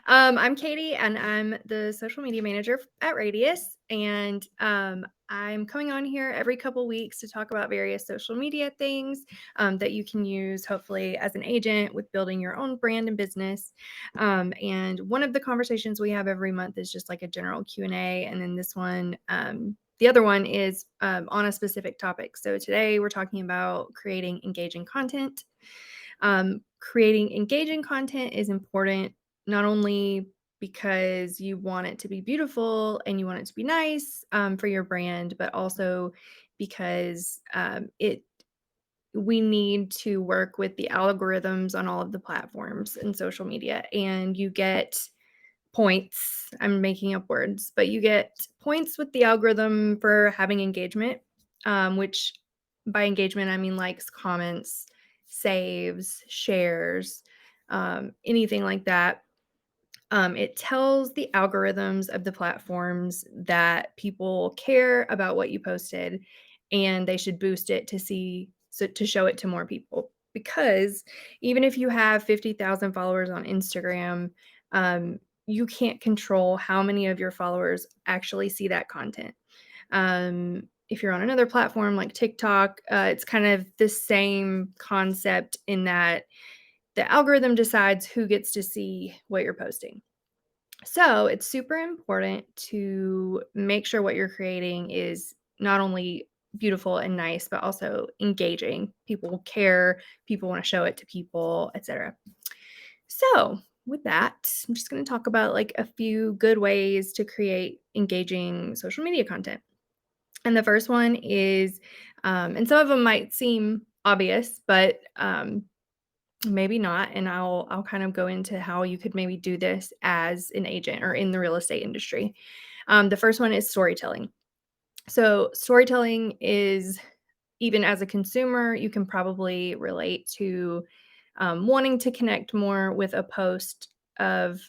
I'm Katie, and I'm the social media manager at Radius. And I'm coming on here every couple weeks to talk about various social media things that you can use, hopefully, as an agent with building your own brand and business. And one of the conversations we have every month is just like a general Q&A, and then this one. The other one is on a specific topic. So today we're talking about creating engaging content. Creating engaging content is important not only because you want it to be beautiful and you want it to be nice for your brand, but also because we need to work with the algorithms on all of the platforms and social media, and you get points. I'm making up words, but you get points with the algorithm for having engagement, which by engagement, I mean likes, comments, saves, shares, anything like that. It tells the algorithms of the platforms that people care about what you posted and they should boost it to show it to more people. Because even if you have 50,000 followers on Instagram, you can't control how many of your followers actually see that content. If you're on another platform like TikTok, it's kind of the same concept in that the algorithm decides who gets to see what you're posting. So it's super important to make sure what you're creating is not only beautiful and nice, but also engaging. People care, people want to show it to people, etc. So, with that, I'm just going to talk about like a few good ways to create engaging social media content. And the first one is, and some of them might seem obvious, but maybe not, and I'll kind of go into how you could maybe do this as an agent or in the real estate industry. The first one is storytelling. So storytelling is, even as a consumer, you can probably relate to wanting to connect more with a post of,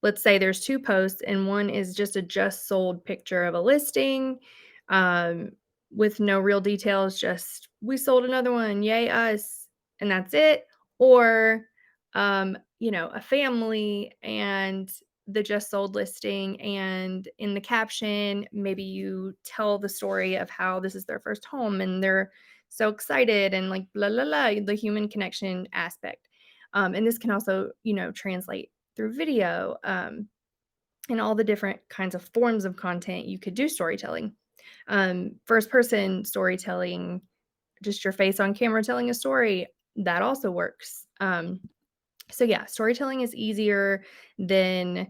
let's say there's two posts and one is just a just sold picture of a listing um, with no real details, just we sold another one, yay us, and that's it. Or, a family and the just sold listing, and in the caption, maybe you tell the story of how this is their first home and they're so excited and like blah, blah, blah, the human connection aspect. And this can also, translate through video, and all the different kinds of forms of content you could do storytelling. First person storytelling, just your face on camera telling a story, that also works. So yeah, storytelling is easier than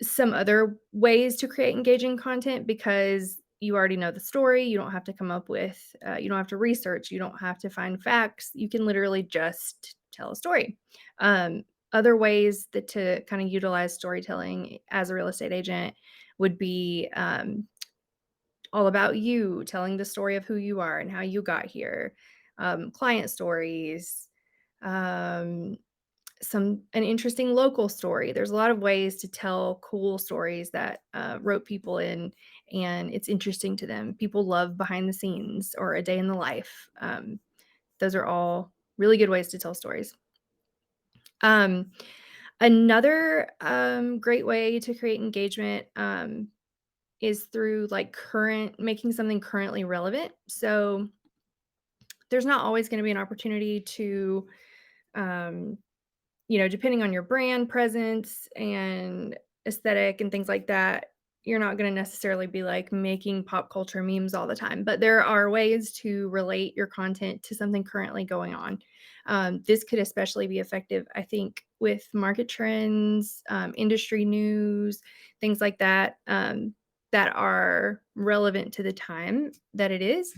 some other ways to create engaging content because you already know the story. You don't have to come up with, you don't have to research, you don't have to find facts. You can literally just tell a story. Other ways that to kind of utilize storytelling as a real estate agent would be all about you, telling the story of who you are and how you got here, client stories, um, an interesting local story. There's a lot of ways to tell cool stories that rope people in, and it's interesting to them. People love behind the scenes or a day in the life. Those are all really good ways to tell stories. Um, Another great way to create engagement is through like making something currently relevant. So there's not always going to be an opportunity to um, depending on your brand presence and aesthetic and things like that, you're not going to necessarily be like making pop culture memes all the time, but there are ways to relate your content to something currently going on. This could especially be effective, I think, with market trends, industry news, things like that, that are relevant to the time that it is.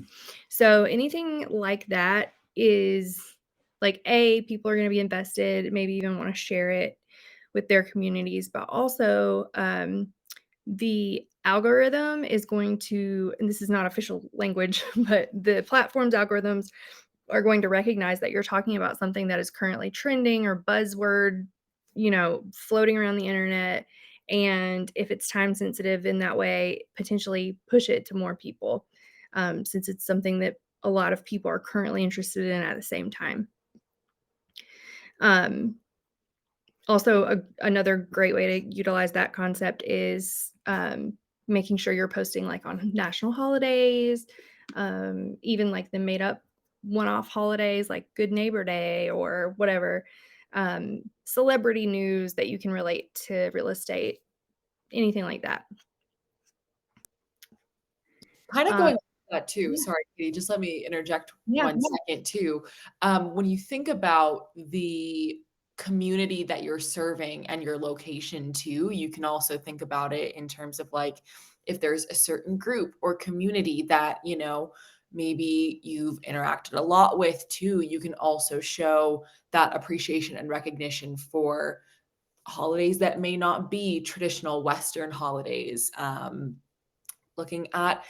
So anything like that is like people are going to be invested, maybe even want to share it with their communities, but also the algorithm is going to, and this is not official language, but the platform's algorithms are going to recognize that you're talking about something that is currently trending or buzzword, floating around the internet. And if it's time sensitive in that way, potentially push it to more people, since it's something that a lot of people are currently interested in at the same time. Um, Also, another great way to utilize that concept is making sure you're posting like on national holidays, even like the made up one off holidays like Good Neighbor Day or whatever, celebrity news that you can relate to real estate, anything like that. Kind of Uh, going with that too, yeah, sorry, Katie, just let me interject yeah, 1 second too. When you think about the community that you're serving and your location too, you can also think about it in terms of like if there's a certain group or community that, maybe you've interacted a lot with too, you can also show that appreciation and recognition for holidays that may not be traditional Western holidays. Looking at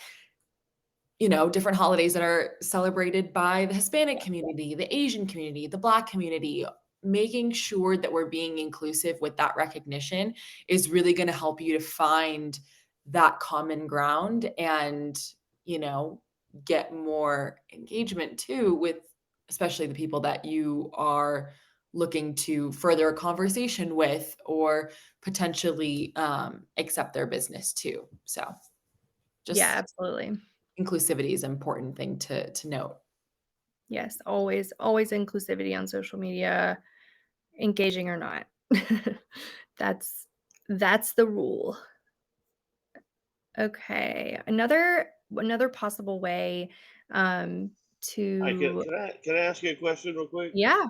different holidays that are celebrated by the Hispanic community, the Asian community, the Black community, making sure that we're being inclusive with that recognition is really going to help you to find that common ground and, you know, get more engagement too with especially the people that you are looking to further a conversation with or potentially accept their business too. So yeah, just absolutely. inclusivity is an important thing to note. Yes, always inclusivity on social media, engaging or not. That's that's the rule. Okay. Another possible way I can to can I ask you a question real quick? yeah,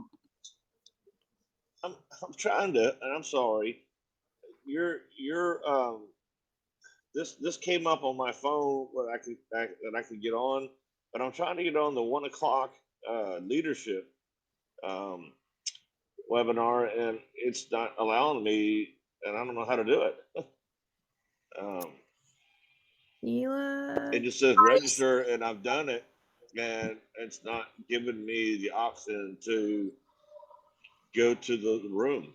I'm trying to, and I'm sorry. You're this came up on my phone that I could get on, but I'm trying to get on the 1 o'clock leadership um, webinar, and it's not allowing me, and I don't know how to do it. um, it Sheila. just says register, and I've done it, and it's not giving me the option to go to the room.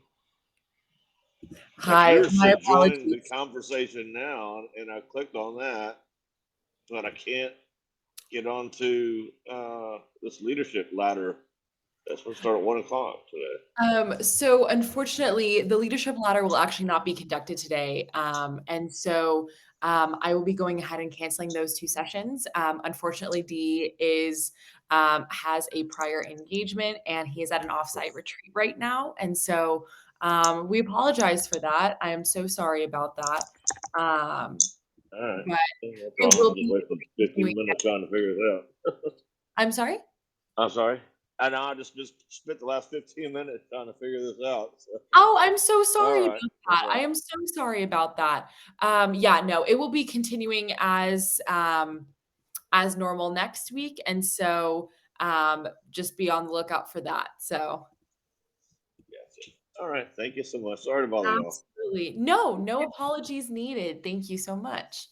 Like Hi, yours my said, join the apologies. conversation now, and I clicked on that, but I can't get onto this leadership ladder. That's going to start at 1 o'clock today. So unfortunately, the leadership ladder will actually not be conducted today. I will be going ahead and canceling those 2 sessions. Unfortunately, D is has a prior engagement and he is at an offsite retreat right now. We apologize for that. I am so sorry about that. Um, All right. but No it problem. will Just be wait for continuing. 15 minutes trying to figure it out. I'm sorry? I'm sorry. I know I just spent the last 15 minutes trying to figure this out. So. Oh, I'm so All sorry right. about No that. I problem. am so sorry about that. Yeah, no, it will be continuing as normal next week, just be on the lookout for that. So, Gotcha. All right. Thank you so much. Sorry to bother y'all. absolutely. No, no apologies needed. Thank you so much.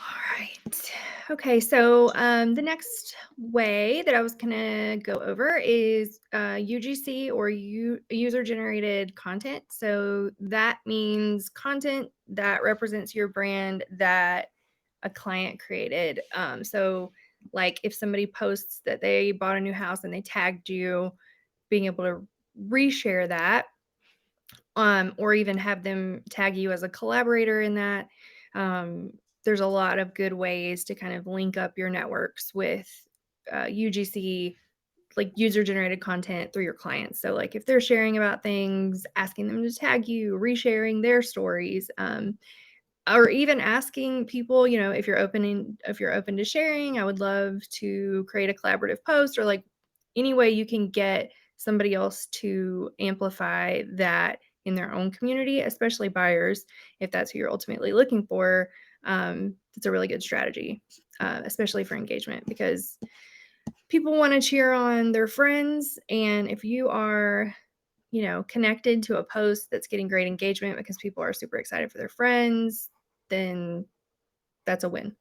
All right. Okay, so the next way that I was gonna go over is UGC or user generated content. So that means content that represents your brand that a client created. So like if somebody posts that they bought a new house and they tagged you, being able to reshare that, or even have them tag you as a collaborator in that. Um, there's a lot of good ways to kind of link up your networks with UGC, like user generated content through your clients. So, like if they're sharing about things, asking them to tag you, resharing their stories, or even asking people, if you're open to sharing, I would love to create a collaborative post, or like any way you can get somebody else to amplify that in their own community, especially buyers, if that's who you're ultimately looking for. It's a really good strategy, especially for engagement, because people want to cheer on their friends. And if you are, connected to a post that's getting great engagement because people are super excited for their friends, then that's a win.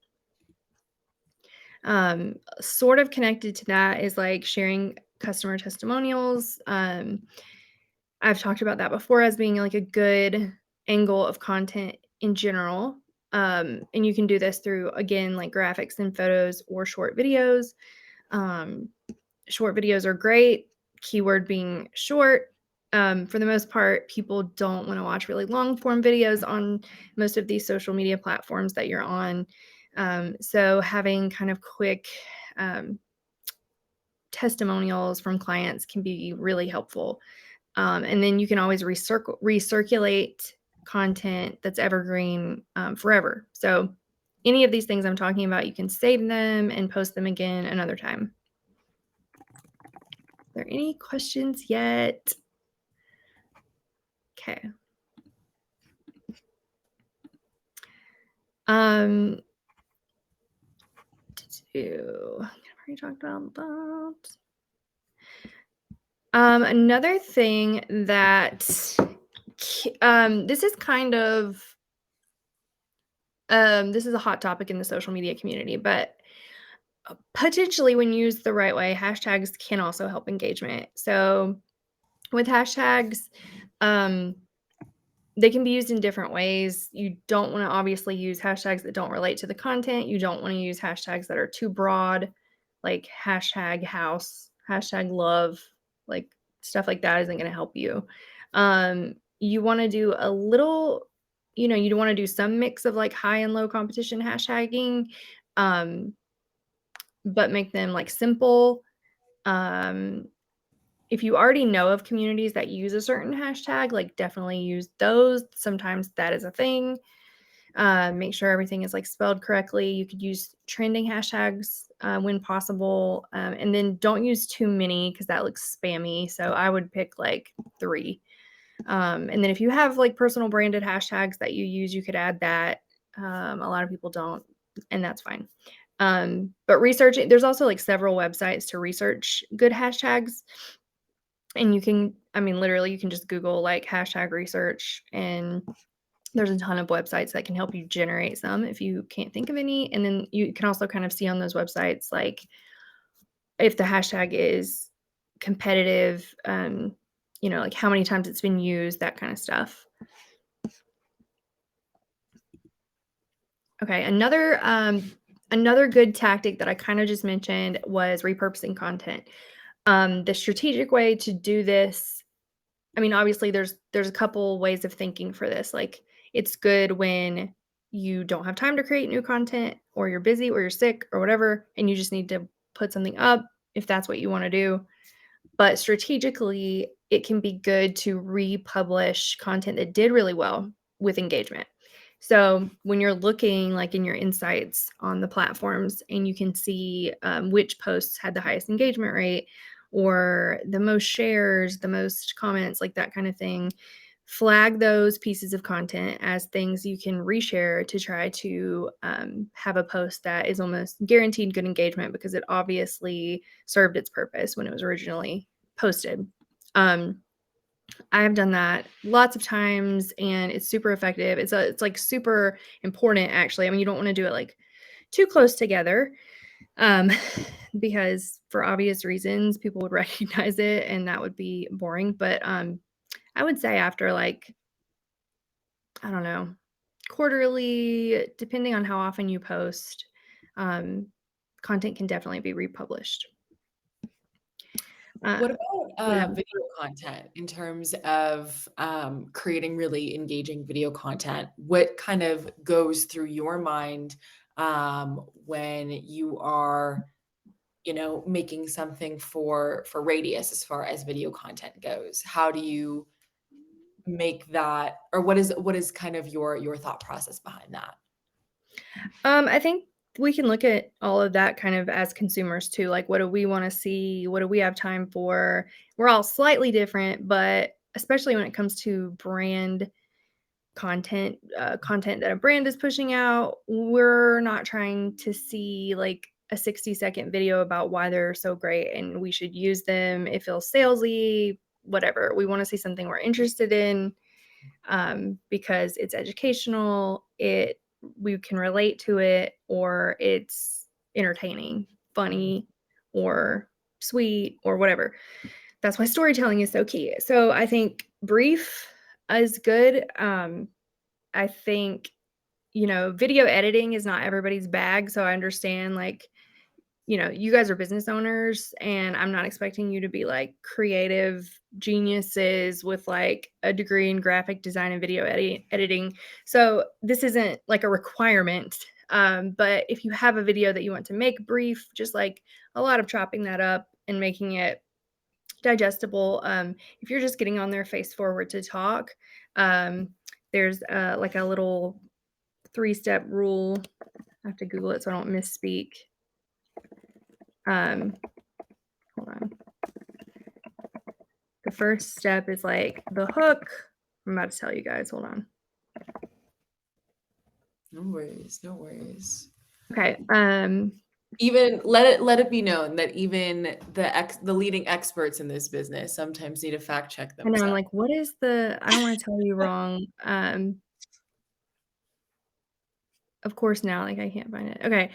Sort of connected to that is like sharing customer testimonials. I've talked about that before as being like a good angle of content in general. And you can do this through, again, like graphics and photos or short videos. Um, Short videos are great. keyword being short. For the most part, people don't want to watch really long form videos on most of these social media platforms that you're on. So having kind of quick testimonials from clients can be really helpful. And then you can always recirculate content that's evergreen forever. So any of these things I'm talking about, you can save them and post them again another time. Are there any questions yet? Okay. I've already talked about that. Another thing that this is kind of this is a hot topic in the social media community, but potentially when used the right way, hashtags can also help engagement. So with hashtags, they can be used in different ways. You don't want to obviously use hashtags that don't relate to the content. You don't want to use hashtags that are too broad, like hashtag house, hashtag love, like stuff like that isn't going to help you. You want to do a little, you want to do some mix of like high and low competition hashtagging, but make them like simple. If you already know of communities that use a certain hashtag, like definitely use those. Sometimes that is a thing. Make sure everything is like spelled correctly. You could use trending hashtags when possible. And then don't use too many because that looks spammy. So I would pick like 3. And then if you have like personal branded hashtags that you use, you could add that. A lot of people don't, and that's fine. But researching, there's also like several websites to research good hashtags. And you can, literally you can just Google like hashtag research, and there's a ton of websites that can help you generate some if you can't think of any. And then you can also kind of see on those websites, like if the hashtag is competitive, like how many times it's been used, that kind of stuff. Okay, another good tactic that I kind of just mentioned was repurposing content. The strategic way to do this, obviously there's a couple ways of thinking for this. Like it's good when you don't have time to create new content, or you're busy, or you're sick, or whatever, and you just need to put something up if that's what you want to do. But strategically, it can be good to republish content that did really well with engagement. So when you're looking like in your insights on the platforms, and you can see which posts had the highest engagement rate, or the most shares, the most comments, like that kind of thing, flag those pieces of content as things you can reshare to try to have a post that is almost guaranteed good engagement, because it obviously served its purpose when it was originally posted. I have done that lots of times, and it's super effective. It's like super important, actually. You don't want to do it like too close together, because for obvious reasons, people would recognize it and that would be boring. But I would say after like, I don't know, quarterly, depending on how often you post, content can definitely be republished. What about Yeah. video content in terms of creating really engaging video content? What kind of goes through your mind when you are, making something for Radius as far as video content goes? How do you make that, or what is kind of your thought process behind that? I think we can look at all of that kind of as consumers too. Like, what do we want to see? What do we have time for? We're all slightly different, but especially when it comes to brand content, content that a brand is pushing out, we're not trying to see like a 60-second video about why they're so great and we should use them. It feels salesy, whatever. We want to see something we're interested in, because it's educational, we can relate to it, or it's entertaining, funny, or sweet, or whatever. That's why storytelling is so key. So I think brief is good. I think, video editing is not everybody's bag. So I understand like you guys are business owners, and I'm not expecting you to be like creative geniuses with like a degree in graphic design and video editing. So this isn't like a requirement. But if you have a video that you want to make brief, just like a lot of chopping that up and making it digestible. If you're just getting on there face forward to talk, there's like a little 3-step rule. I have to Google it so I don't misspeak. Hold on. The first step is like the hook. I'm about to tell you guys. Hold on. No worries, no worries. Okay. Even let it be known that even the leading experts in this business sometimes need to fact check And I'm themselves. like, what is I don't want to tell you wrong. Of course now, like I can't find it. Okay.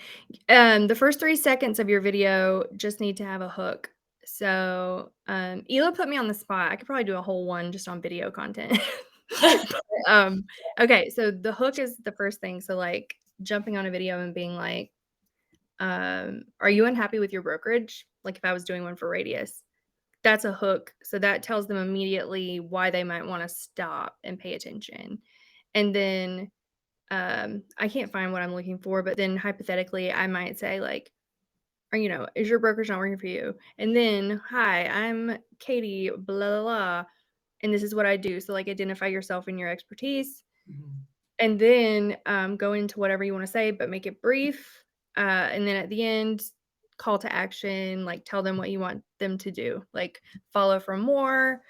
The first 3 seconds of your video just need to have a hook. So, Ela put me on the spot. I could probably do a whole one just on video content. But, okay, so the hook is the first thing. So like jumping on a video and being like, are you unhappy with your brokerage? Like if I was doing one for Radius, that's a hook. So that tells them immediately why they might want to stop and pay attention. And then I can't find what I'm looking for, but then hypothetically, I might say like, or, is your brokerage not working for you? And then, hi, I'm Katie, blah, blah, blah, and this is what I do. So like identify yourself and your expertise, and then go into whatever you want to say, but make it brief. And then at the end, call to action, like tell them what you want them to do, like follow for more,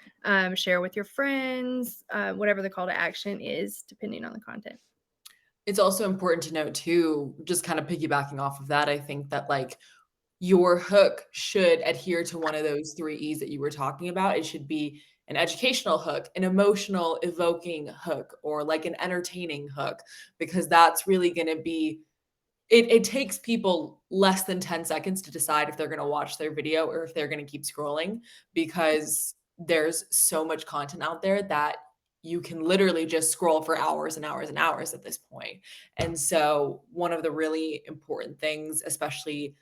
share with your friends, whatever the call to action is, depending on the content. It's also important to note too, just kind of piggybacking off of that, I think that like your hook should adhere to one of those 3 E's that you were talking about. It should be an educational hook, an emotional evoking hook, or like an entertaining hook, because that's really going to be it takes people less than 10 seconds to decide if they're going to watch their video or if they're going to keep scrolling, because there's so much content out there that you can literally just scroll for hours and hours and hours at this point. And so one of the really important things, especially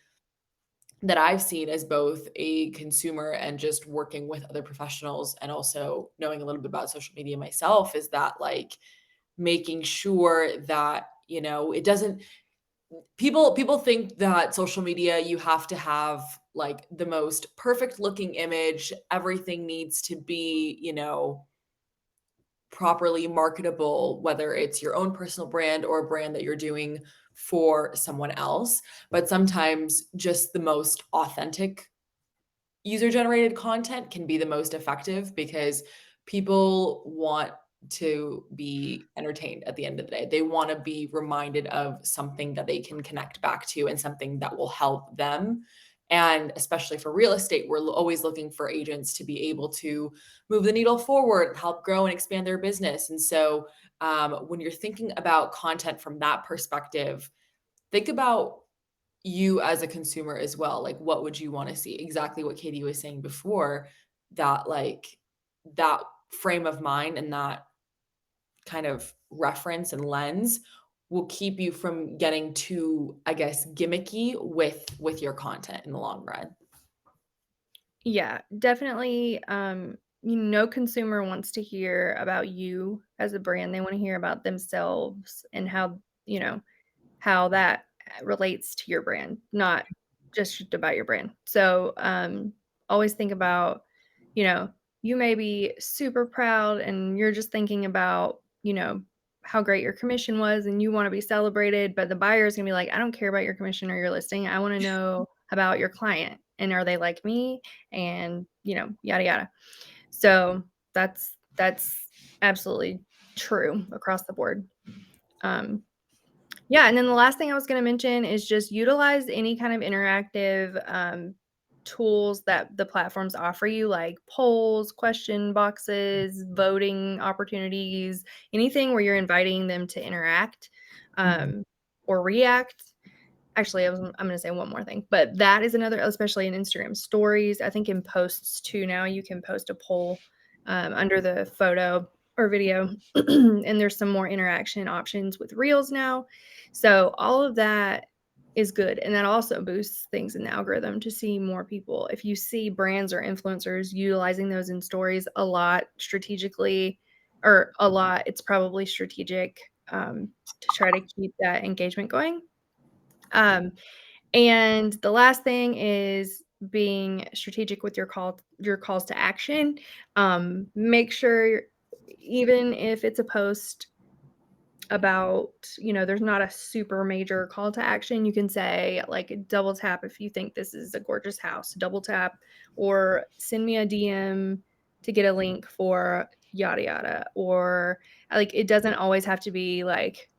that I've seen as both a consumer and just working with other professionals and also knowing a little bit about social media myself, is that like making sure that, it doesn't people think that social media, you have to have like the most perfect looking image, everything needs to be, properly marketable, whether it's your own personal brand or a brand that you're doing for someone else. But sometimes just the most authentic user generated content can be the most effective, because people want to be entertained at the end of the day. They want to be reminded of something that they can connect back to and something that will help them. And especially for real estate, we're always looking for agents to be able to move the needle forward, help grow and expand their business. And so when you're thinking about content from that perspective, think about you as a consumer as well. Like, what would you want to see? Exactly what Katie was saying before, that like that frame of mind and that kind of reference and lens will keep you from getting too, I guess, gimmicky with your content in the long run. Yeah, definitely. Consumer wants to hear about you as a brand. They want to hear about themselves and how that relates to your brand, not just about your brand. So, always think about, you may be super proud and you're just thinking about, how great your commission was and you want to be celebrated, but the buyer is going to be like, I don't care about your commission or your listing. I want to know about your client and are they like me? And, yada, yada. So that's absolutely true across the board. Yeah, and then the last thing I was going to mention is just utilize any kind of interactive tools that the platforms offer you, like polls, question boxes, voting opportunities, anything where you're inviting them to interact or react. Actually, I'm going to say one more thing, but that is another, especially in Instagram stories. I think in posts too now, you can post a poll under the photo or video, and there's some more interaction options with Reels now. So all of that is good. And that also boosts things in the algorithm to see more people. If you see brands or influencers utilizing those in stories a lot strategically, or a lot, it's probably strategic to try to keep that engagement going. And the last thing is being strategic with your calls to action. Make sure, even if it's a post about, there's not a super major call to action, you can say like double tap if you think this is a gorgeous house, double tap, or send me a DM to get a link for yada yada. Or like, it doesn't always have to be like,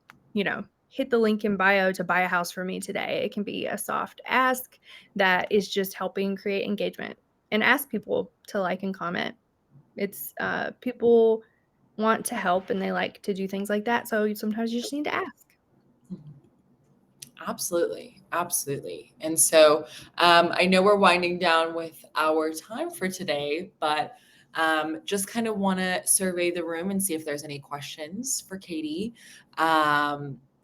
hit the link in bio to buy a house for me today. It can be a soft ask that is just helping create engagement, and ask people to like and comment. It's people want to help and they like to do things like that. So sometimes you just need to ask. Absolutely. Absolutely. And so I know we're winding down with our time for today, but just kind of want to survey the room and see if there's any questions for Katie.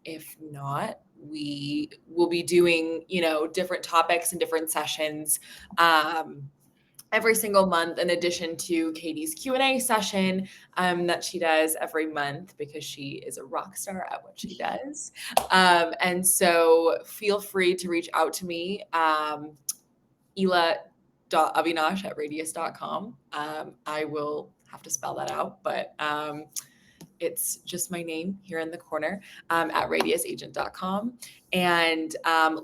If not, we will be doing, different topics and different sessions every single month, in addition to Katie's Q&A session that she does every month, because she is a rock star at what she does. And so feel free to reach out to me, ela.avinash@radius.com. I will have to spell that out, but it's just my name here in the corner, at radiusagent.com. And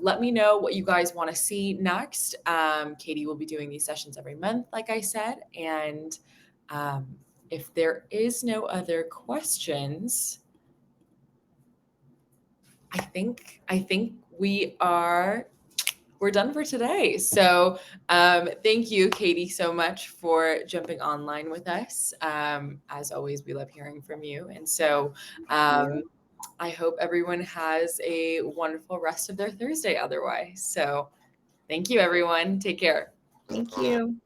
let me know what you guys want to see next. Katie will be doing these sessions every month, like I said. And if there is no other questions, I think we're done for today. So thank you, Katie, so much for jumping online with us. As always, we love hearing from you. And so I hope everyone has a wonderful rest of their Thursday otherwise. So thank you, everyone. Take care. Thank you.